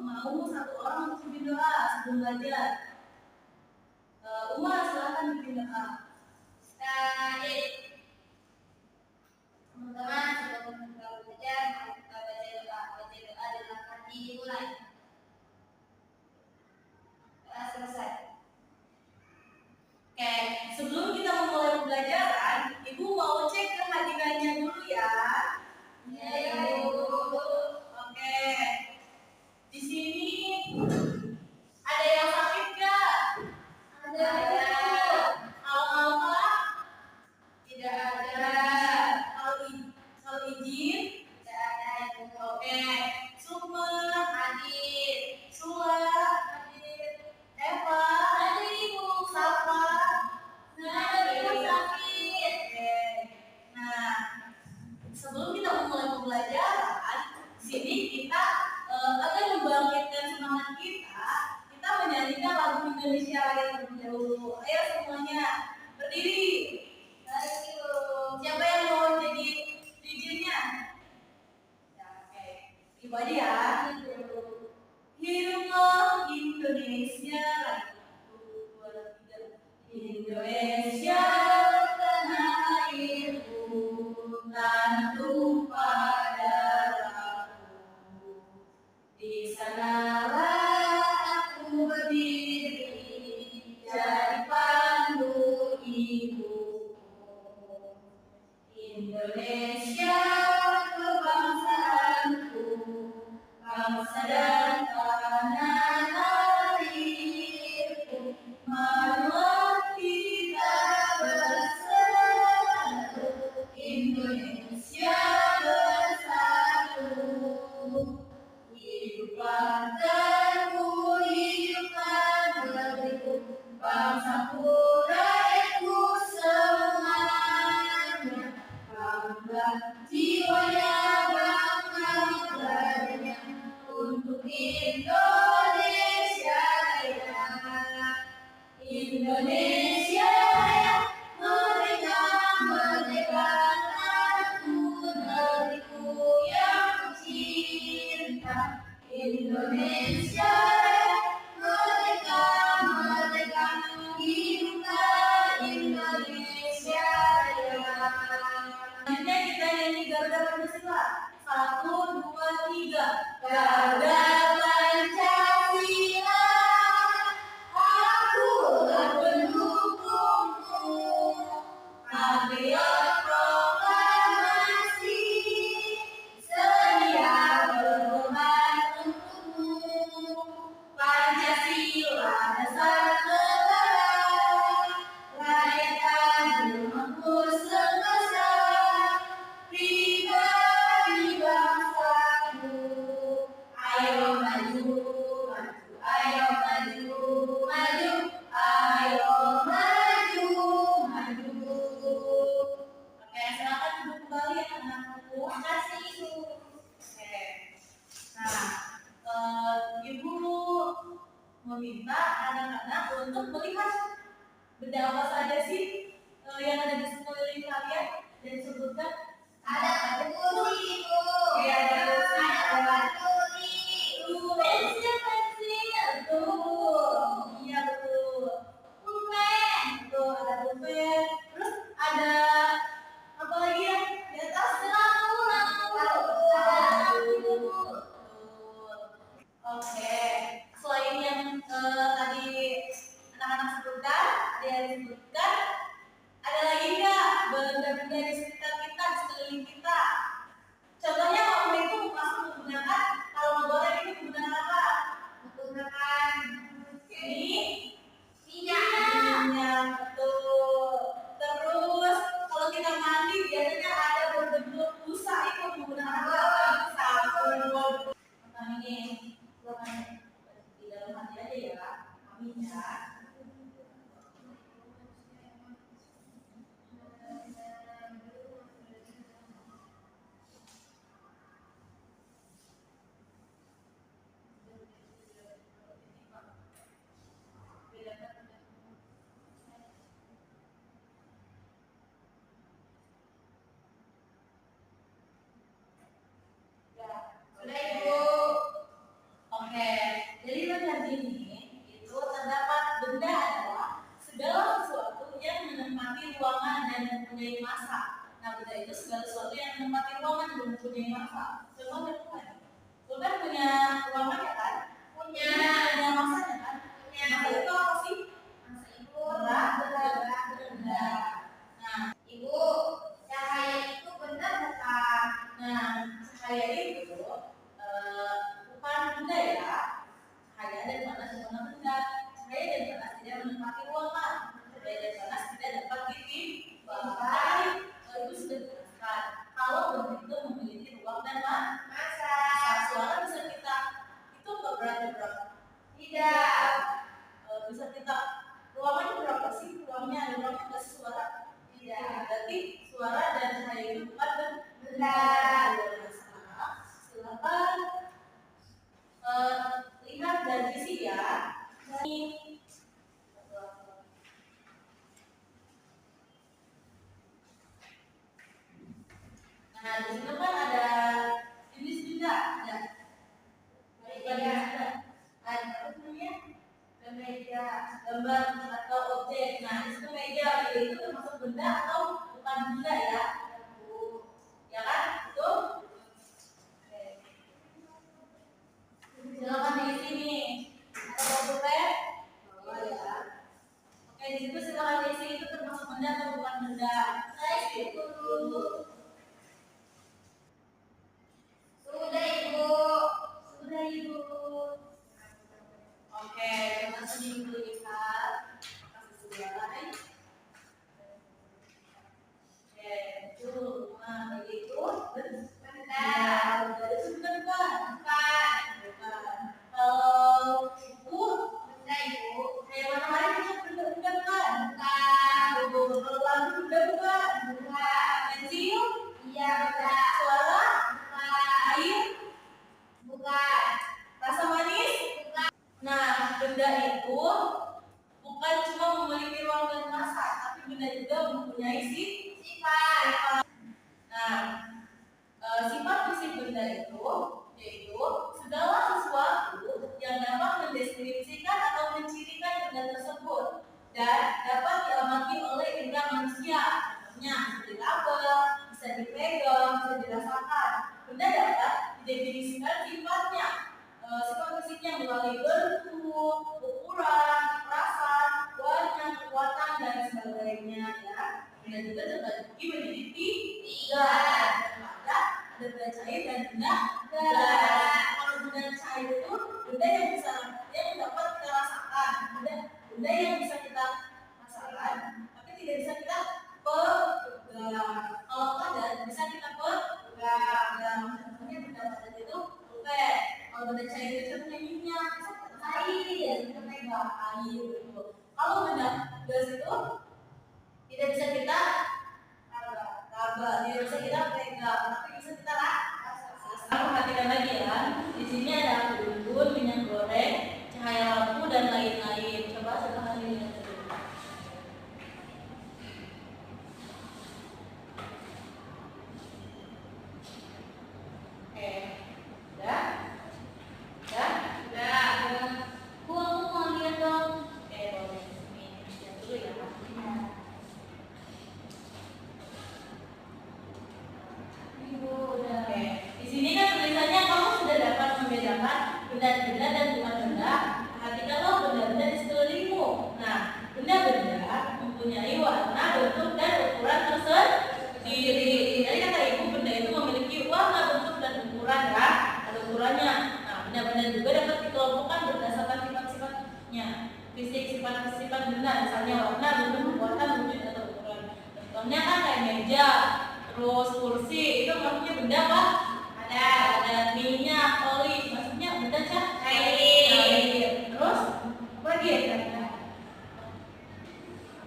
mau satu orang untuk bikin doa sebelum belajar. Umar, silakan bikin doa. Teman-teman, sebelum kita belajar, mari kita baca doa. Baca doa dalam hati dimulai. Doa selesai. Oke, sebelum kita memulai pembelajaran, Ibu mau cek kehadirannya dulu ya. Ya, Ibu. Oke. Di sini ada yang sakit nggak? Ada. Alfa? Tidak ada. Kalau izin? Tidak ada, Ibu. Oke. Sukma? Hadir. Sula? Hadir. Eva? Hadir, Ibu. Safa? Hadir. Sakit. Oke. Nah, sebelum kita memulai pembelajaran, di sini kita akan membangkitkan semangat kita menyanyikan lagu Indonesia Raya terlebih dahulu. Ayo semuanya berdiri. Baik, Ibu. Siapa yang mau jadi DJ-nya? Ya, oke. Ibu aja ya. Hiduplah Indonesia Raya. 1, 2, 3. Indonesia tanah airku, tanah tumpah darahku. Di sanalah aku berdiri, jadi pandu ibuku. Indonesia kebangsaanku, bangsa dan tanah airku. Marilah kita bersatu, Indonesia bersatu. Hiduplah Teguh, hiduplah negeriku, bangsaku, rakyatku semuanya. Bangga jiwanya, bangga badannya, untuk Indonesia Raya. Indonesia Raya, merdeka, merdeka, tanahku, negeriku yang kucinta. Indonesia Raya, merdeka, merdeka, hiduplah Indonesia Raya. Selanjutnya kita nyanyi Garuda Pancasila. 1, 2, 3. Garuda Pancasila, aku pendukungmu. Patriot proklamasi, sedia berkorban untukmu. Pancasila dasar negara, rakyat adil makmur semesta. Pribadi bangsaku, ayo maju, maju, ayo maju, maju, ayo maju, maju. Oke, silakan duduk kembali anak-anakku. Terima kasih, Ibu. Oke. Nah, Ibu meminta anak-anak untuk melihat benda apa saja sih yang ada di sekeliling kalian dan disebutkan. Ada kursi, Ibu. Oke, ada kursi, Ada batu-batu. pensil, betul. Iya betul. Pulpen, betul. Ada pulpen. Terus ada apa lagi ya? Di atas lampu. Betul. Oke. Selain yang tadi anak-anak sebutkan, ada yang disebutkan. Ada lagi nggak benda-benda di sekitar kita, di sekeliling kita? Contohnya waktu itu langsung menggunakan, kalau menggoreng itu menggunakan apa? Menggunakan minyak, betul. Terus kalau kita mandi biasanya ada berbentuk busa, itu menggunakan apa? Sabun. Ini di dalam hati aja ya, amin ya. sini itu terdapat benda adalah segala sesuatu yang menempati ruangan dan mempunyai massa. Nah, benda itu segala sesuatu yang menempati ruangan dan mempunyai massa. Contohnya apa? Pulpen punya ruangan ya kan? Punya massanya kan? Punya. Massa itu apa sih? Massa itu berat. Nah, Ibu, cahaya itu benar bukan? Nah, cahaya itu bukan benda ya. Cahaya dan panas bukan benda. Cahaya dan panas tidak menempati ruangan. Cahaya dan panas tidak dapat ditimbang. Itu sudah dijelaskan. Kalau benda itu memiliki ruang dan massa, suara bisa kita itu berapa? Tidak. Bisa kita ruangannya berapa sih? Ruangnya ada ruangnya nggak sih suara? Tidak. Berarti suara dan cahaya itu bukan benda. Silakan lihat dari sisi ya. Nah, di situ kan ada jenis benda, ada apa namanya? Meja, gambar atau objek. Nah, di situ meja itu termasuk benda atau bukan benda ya? Ya kan? Itu. Silakan di sini. Ada pulpen? Oh ya. Oke, di situ silakan diisi itu termasuk benda atau bukan benda? Saya ikut dulu. Sudah Ibu. Sudah Ibu. Oke, terima kasih Ibu Lisa. Kasih sejarah. Oke, itu. Nah, begitu. Benar. Dari itu bukan? Bukan. Kalau Ibu, Benda Ibu. kayak matahari itu benda bukan? Bukan. Kalau lampu benda bukan? Bukan. Pensil? Iya benar. Suara? Bukan. Air? Bukan. Rasa manis? Bukan. Nah, benda itu bukan cuma memiliki ruang dan massa, tapi benda juga mempunyai Sifat. Nah, sifat fisik benda itu yaitu segala sesuatu yang dapat mendeskripsikan atau mencirikan benda tersebut dan dapat diamati oleh indera manusia. Contohnya bisa dilaba, bisa dipegang, bisa dirasakan. Benda dapat didefinisikan sifatnya. Sifat fisiknya melalui bentuk, ukuran, kekerasan, warna, kekuatan dan sebagainya ya. Dan juga terbagi menjadi tiga. Ada benda cair dan benda gas. Kalau benda cair itu benda yang bisa yang dapat kita rasakan, benda yang bisa kita rasakan, tapi tidak bisa kita pegang. Kalau padat bisa kita pegang. Contohnya benda padat itu pulpen. Kalau benda cair itu punya minyak, bisa kita air, kita pegang air itu. Kalau benda gas itu tidak bisa kita tidak bisa kita pegang, tapi bisa kita rasakan. Perhatikan lagi ya. Di sini ada unggun, minyak goreng, cahaya lampu dan lain-lain. Coba silakan dilihat dulu. Oke, udah? Aku mau lihat dong. Oke, boleh. Ini lihat dulu ya. Oke. Di sini kan tulisannya kamu sudah dapat membedakan benda-benda dan bukan benda. Perhatikanlah benda-benda di sekelilingmu. Nah, benda-benda mempunyai warna, bentuk dan ukuran tersendiri. Jadi kata ibu, benda itu memiliki warna, bentuk dan ukuran ya. Ada ukurannya. Nah, benda-benda juga dapat dikelompokkan berdasarkan sifat-sifatnya. Fisik, sifat-sifat benda, misalnya warna, bentuk, kekuatan, wujud atau ukuran. Contohnya kan kayak meja, terus kursi, itu maksudnya benda apa? Ada minyak, oli, maksudnya benda cair. Terus apa lagi ya?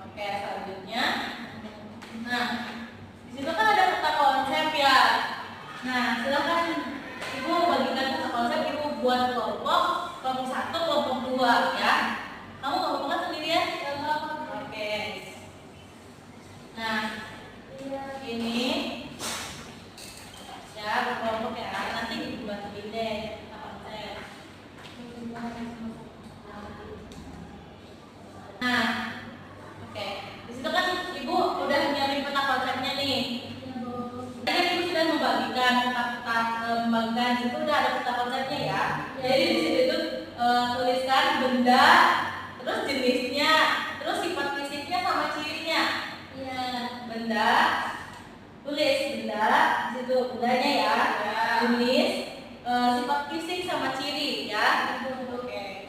Oke, selanjutnya. Nah, di situ kan ada peta konsep ya. Nah, silakan ibu bagikan peta konsep, ibu buat kelompok 1, kelompok 2 ya. Kamu kelompoknya sendirian? Oke. Nah, ini ya berkelompok ya, nanti dibantuin deh konsep. benda, terus jenisnya, terus sifat fisiknya sama cirinya. Iya. Benda, tulis benda, di situ bendanya ya. Jenis, sifat fisik sama ciri ya. Oke.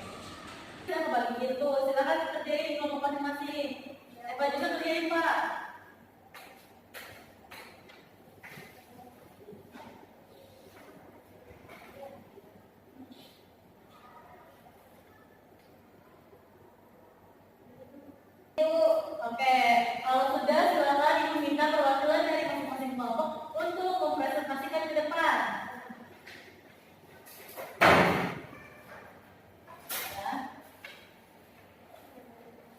Kita kebagi gitu, silakan kerjain kelompok masing-masing. Pak juga kerjain Pak. Oke, kalau sudah silakan Ibu minta perwakilan dari masing-masing kelompok untuk mempresentasikan ke depan.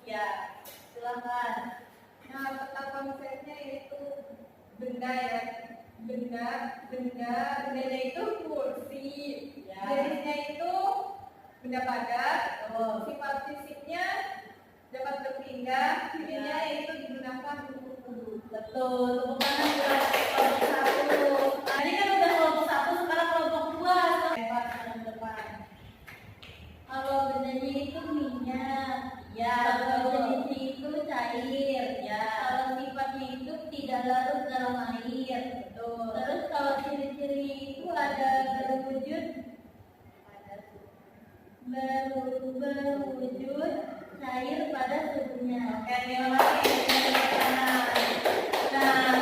Ya, silakan. Nah, peta konsepnya itu benda ya. Bendanya itu kursi. Ya. Jenisnya itu benda padat. Oh. Sifat fisiknya dapat berpindah. Cirinya yaitu digunakan untuk duduk. Betul, tepuk tangan buat kelompok 1. Tadi kan udah kelompok 1, sekarang kelompok 2. Hebat, sekarang depan. Kalau bendanya itu minyak. Ya, Kalau betul. jenisnya itu cair. Ya. Kalau sifatnya itu tidak larut dalam air. Betul. Terus kalau ciri-cirinya itu ada berwujud cair pada suhunya. Oke, terima kasih. Nah,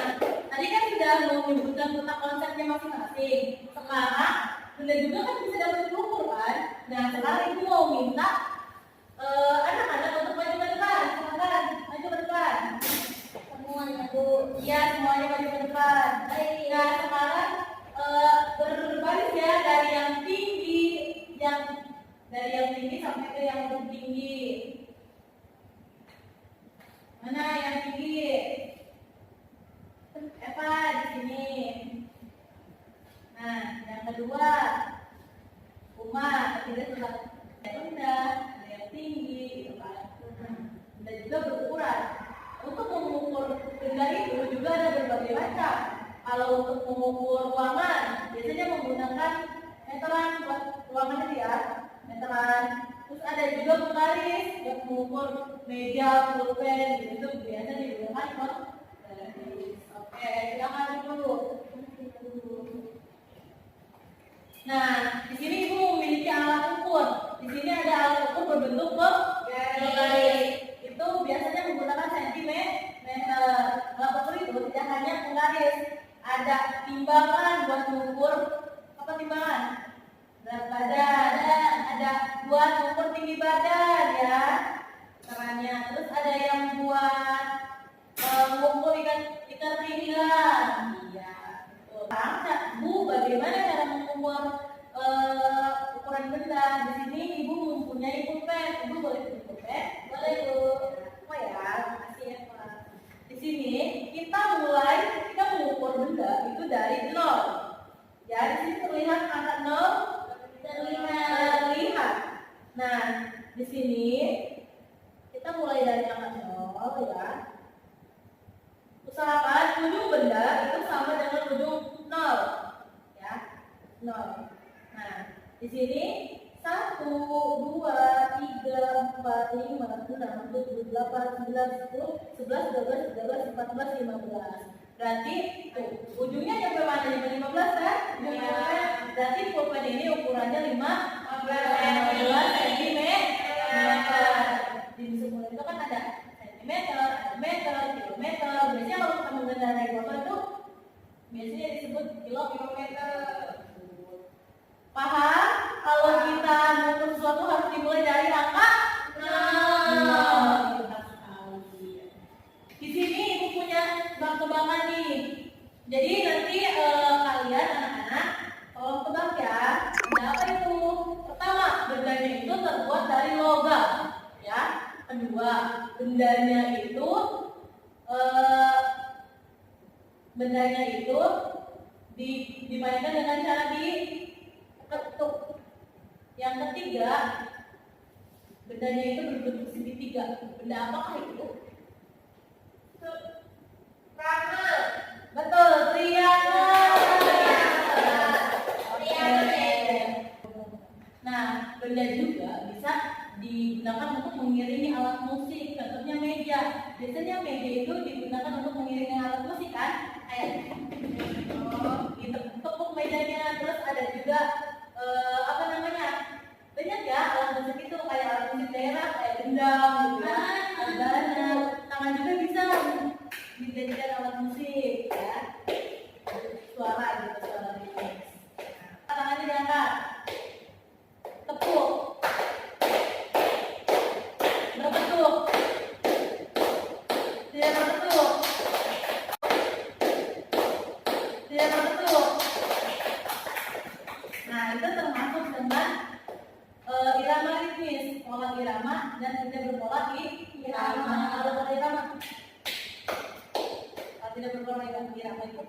tadi kan sudah menyebutkan tentang konsepnya masing-masing. Sekarang, benda juga kan bisa dapat diukur kan? Nah, sekarang Ibu mau minta anak-anak untuk maju ke depan. Silakan, maju ke depan. Semuanya Bu. Iya, semuanya maju ke depan. Nah, sekarang berbaris ya dari yang tinggi, sampai ke yang lebih tinggi. Mana yang tinggi? Eva di sini. Nah, yang kedua, Uma, ketiga sudah rendah, ada yang tinggi, gitu kan. Dan juga berukuran. Untuk mengukur benda itu juga ada berbagai macam. Kalau untuk mengukur ruangan, biasanya menggunakan meteran buat ruangan itu ya, meteran. Terus ada juga penggaris buat mengukur meja, pulpen, gitu biasa digunakan penggaris. Oke, silakan dulu. Nah, di sini Ibu memiliki alat ukur. Di sini ada alat ukur berbentuk garis. Itu biasanya menggunakan sentimeter. Alat ukur itu tidak hanya penggaris, ada timbangan buat mengukur apa timbangan? Berat badan, ada buat mengukur tinggi badan ya, caranya. Terus ada yang buat mengukur ikat pinggang. Iya. Bu, bagaimana cara mengukur ukuran benda? Di sini Ibu mempunyai pulpen. Ibu boleh punya pulpen? Boleh Bu. Oh ya, makasih ya Pak. Di sini kita mengukur benda itu dari 0. Ya, di sini terlihat angka 0 terlihat. Nah, di sini kita mulai dari angka 0 ya. Usahakan ujung benda itu sama dengan ujung 0 ya, 0. Nah, di sini 1, 2, 3, 4, 5, 6, 7, 8, 9, 10, 11, 12, 13, 14, 15. Berarti ujungnya nyampe mana? Nyampe 15 kan? Berarti pulpen ini ukurannya 15 cm. Di semua itu kan ada sentimeter, ada meter, kilometer. Biasanya kalau kita mengendarai motor itu biasanya disebut kilometer. Paham? Kalau kita mengukur sesuatu harus dimulai dari angka 0. Di sini Ibu punya tebak-tebakan nih. Jadi nanti kalian anak-anak tolong tebak ya. Benda apa itu? Pertama, bendanya itu terbuat dari logam, ya. Kedua, bendanya itu dimainkan dengan cara diketuk. Yang ketiga, bendanya itu berbentuk segitiga. Benda apakah itu? Triangle. Betul, triangle. Nah, benda juga juga bisa digunakan untuk mengiringi alat musik, contohnya meja. Biasanya meja itu digunakan untuk mengiringi alat musik kan, kayak tepuk mejanya. Terus ada juga apa namanya, banyak ya alat musik itu, kayak alat musik daerah kayak gendang gitu ya, albana. Tangan juga bisa dijadikan alat musik ya, suara gitu, suara ritmis. Tangannya diangkat, tepuk, berbentuk, tidak berbentuk, tidak berbentuk. Nah, itu termasuk dengan irama ritmis, pola irama dan tidak berpola irama. Kalau pola irama, kalau tidak berpola irama itu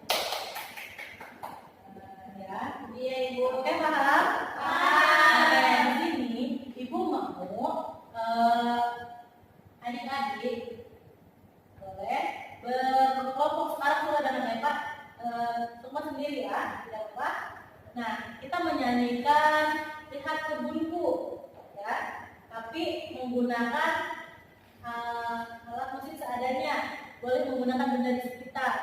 ya, iya ibu. Oke, paham? Paham. Di sini ibu mau adik-adik boleh berkelompok. Sekarang sudah ada namanya Pak, semua sendiri ya, tidak apa. Nah, kita menyanyikan lihat kebunku ya, tapi menggunakan alat musik seadanya. Boleh menggunakan benda di sekitar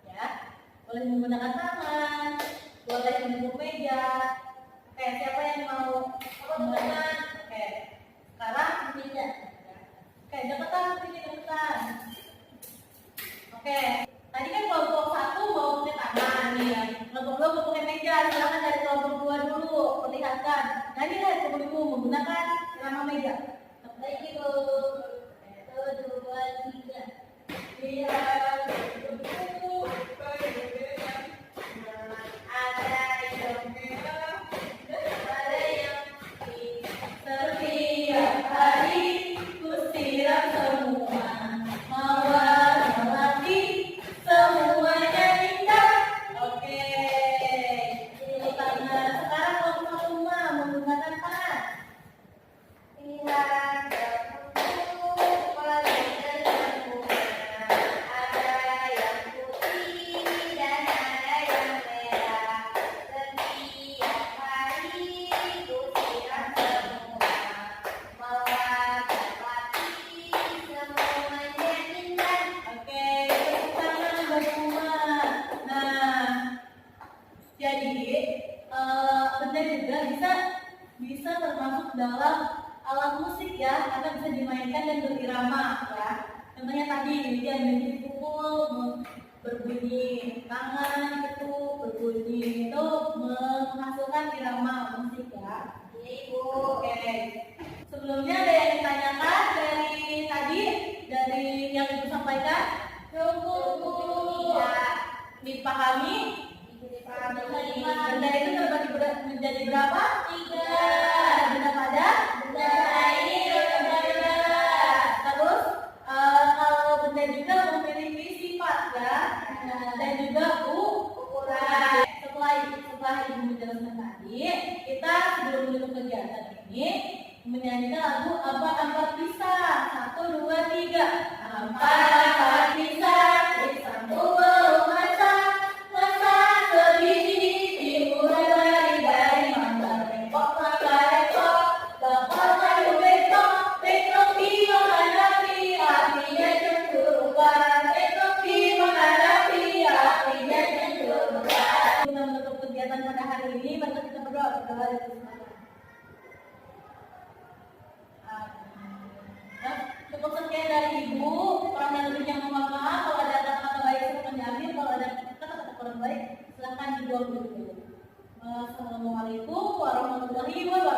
ya, boleh menggunakan tangan, boleh menepuk meja. Oke, siapa yang mau menggunakan? Oke, sekarang meja. Oke, deketan, sini deketan. Oke, tadi kan kelompok 1 mau pakai tangan nih ya, kelompok 2 mau pakai meja. Silakan dari kelompok 2 dulu, perlihatkan. Nah, ini lihat kelompok 2 menggunakan irama meja. Baik ibu. 1, 2, 3. Lihat kelompok. Ada yang merah, ada yang pink. Setiap hari ku siram semua mawar melati, semuanya indah. Oke, tangan. Sekarang kelompok 5 menggunakan tangan. Lihat kelompok paling sempurna. Ada yang putih dan ada yang merah. Setiap hari ku siram semua mawar melati, semuanya indah. Oke, tepuk tangan buat semua. Nah, jadi benda juga bisa termasuk dalam alat musik ya, karena bisa dimainkan dan berirama ya. Contohnya tadi dia dipukul, berbunyi tangan itu, berbunyi itu menghasilkan irama musik ya. Iya ibu. Oke. Sebelumnya ada yang ditanyakan dari tadi, dari yang ibu sampaikan? Cukup. Dipahami? Benda itu terbagi menjadi berapa? 3. Ada benda padat, benda air, benda berat. Terus kalau benda juga memiliki sifat ya, dan juga ukuran. Setelah ibu menjelaskan tadi, kita sebelum menutup kegiatan ini menyanyikan lagu Ampat-ampat Pisang. 1, 2, 3. Ampat-ampat pisang, pisangku belum masak, masak sebiji, timbul dari mangga bengkok, mangga bengkok, bakal kayu bengkok, bengkok dimakan api, apinya cemburukan, bengkok dimakan api, apinya cemburukan. Kita menutup kegiatan pada hari ini, maka kita berdoa kepada Allah. Cukup sekian dari ibu. Kurang dan lebihnya mohon maaf. Kalau ada kata-kata baik silahkan diambil, kalau ada kata-kata kurang baik silahkan dibuang dulu. Wassalamualaikum warahmatullahi wabarakatuh.